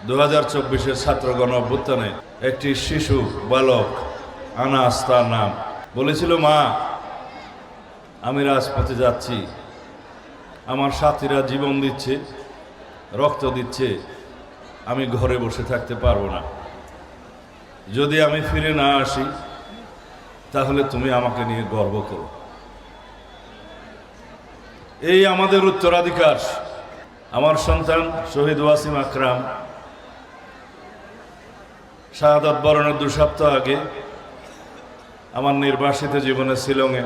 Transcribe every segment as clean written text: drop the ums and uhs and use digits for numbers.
2024-এর ছাত্র গণ অভ্যুত্থানে একটি শিশু বালক আনাস তার নাম বলেছিল, মা আমি রাজপথে যাচ্ছি, আমার সাথীরা জীবন দিচ্ছে, রক্ত দিচ্ছে, আমি ঘরে বসে থাকতে পারবো না, যদি আমি ফিরে না আসি তাহলে তুমি আমাকে নিয়ে গর্ব করো। এই আমাদের উত্তরাধিকার। আমার সন্তান শহীদ ওয়াসিম আকরাম শাহাদাত বরণের 2 সপ্তাহ আগে আমার নির্বাসিত জীবনে শিলংয়ে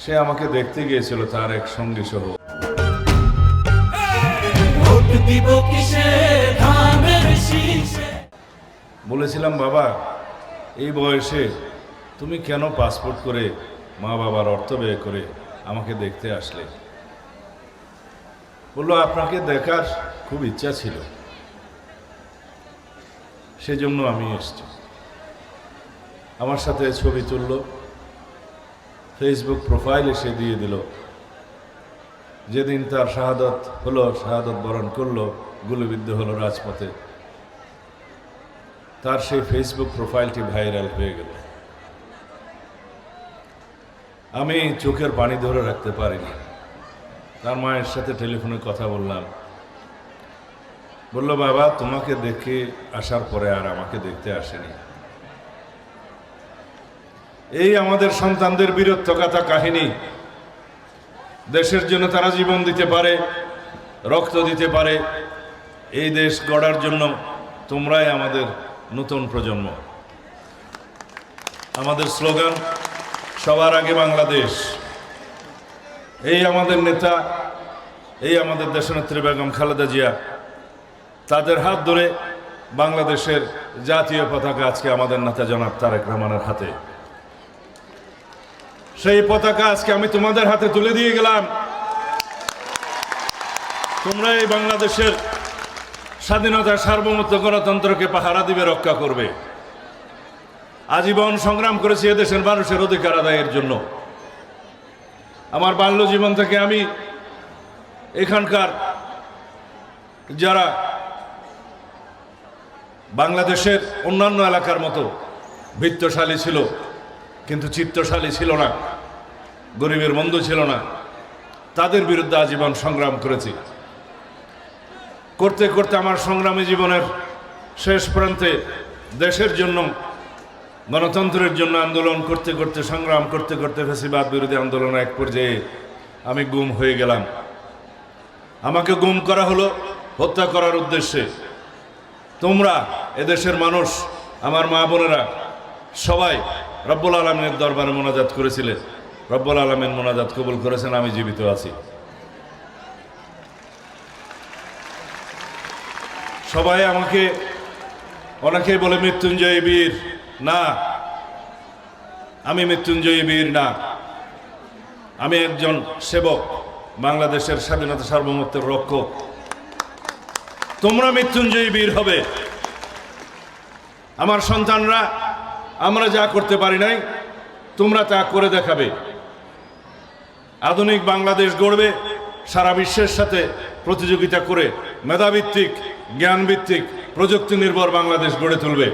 সে আমাকে দেখতে গিয়েছিল তার এক সঙ্গী সহ। বলেছিলাম, বাবা এই বয়সে তুমি কেন পাসপোর্ট করে মা বাবার অর্থ ব্যয় করে আমাকে দেখতে আসলে? বললো, আপনাকে দেখার খুব ইচ্ছা ছিল, সেজন্য আমি এসেছি। আমার সাথে ছবি তুললো, ফেসবুক প্রোফাইলে সে দিয়ে দিল। যেদিন তার শাহাদত হলো, শাহাদত বরণ করলো, গুলিবিদ্ধ হলো রাজপথে, তার সেই ফেসবুক প্রোফাইলটি ভাইরাল হয়ে গেল। আমি চোখের পানি ধরে রাখতে পারিনি। তার মায়ের সাথে টেলিফোনে কথা বললাম, বললো, বাবা তোমাকে দেখে আসার পরে আর আমাকে দেখতে আসেনি। এই আমাদের সন্তানদের বীরত্বগাথা কাহিনী। দেশের জন্য তারা জীবন দিতে পারে, রক্ত দিতে পারে। এই দেশ গড়ার জন্য তোমরাই আমাদের নতুন প্রজন্ম। আমাদের স্লোগান সবার আগে বাংলাদেশ। এই আমাদের নেতা, এই আমাদের দেশনেত্রী বেগম খালেদা জিয়া, তাদের হাত ধরে বাংলাদেশের জাতীয় পতাকা আজকে আমাদের নেতা জনাব তারেক রহমানের হাতে। সেই পতাকা আজকে আমি তোমাদের হাতে তুলে দিয়ে গেলাম। তোমরা এই বাংলাদেশের স্বাধীনতা, সার্বভৌমত্ব, গণতন্ত্রকে পাহারা দিবে, রক্ষা করবে। আজীবন সংগ্রাম করেছি এদেশের মানুষের অধিকার আদায়ের জন্য। আমার বাল্য জীবন থেকে আমি এখানকার যারা বাংলাদেশের অন্যান্য এলাকার মতো বৃত্তশালী ছিল কিন্তু চিত্তশালী ছিল না, গরিবের বন্ধু ছিল না, তাদের বিরুদ্ধে আজীবন সংগ্রাম করেছি। করতে করতে আমার সংগ্রামী জীবনের শেষ প্রান্তে দেশের জন্য, গণতন্ত্রের জন্য আন্দোলন করতে করতে, সংগ্রাম করতে করতে ফ্যাসিবাদ বিরোধী আন্দোলন এক পর্যায়ে আমি গুম হয়ে গেলাম। আমাকে গুম করা হলো হত্যা করার উদ্দেশ্যে। তোমরা এদেশের মানুষ, আমার মা বোনেরা সবাই রব্বুল আলামিনের দরবারে মোনাজাত করেছিলেন। রব্বুল আলামিন মোনাজাত কবুল করেছেন, আমি জীবিত আছি। সবাই আমাকে অনেকেই বলে মৃত্যুঞ্জয়ী বীর। না, আমি মৃত্যুঞ্জয়ী বীর না, আমি একজন সেবক, বাংলাদেশের স্বাধীনতা, সার্বভৌমত্বের রক্ষক। তোমরা মৃত্যুঞ্জয়ী বীর হবে। আমার সন্তানরা আমরা যা করতে পারি নাই, তোমরা তা করে দেখাবে। আধুনিক বাংলাদেশ গড়বে, সারা বিশ্বের সাথে প্রতিযোগিতা করে মেধাভিত্তিক, জ্ঞানভিত্তিক, প্রযুক্তি নির্ভর বাংলাদেশ গড়ে তুলবে।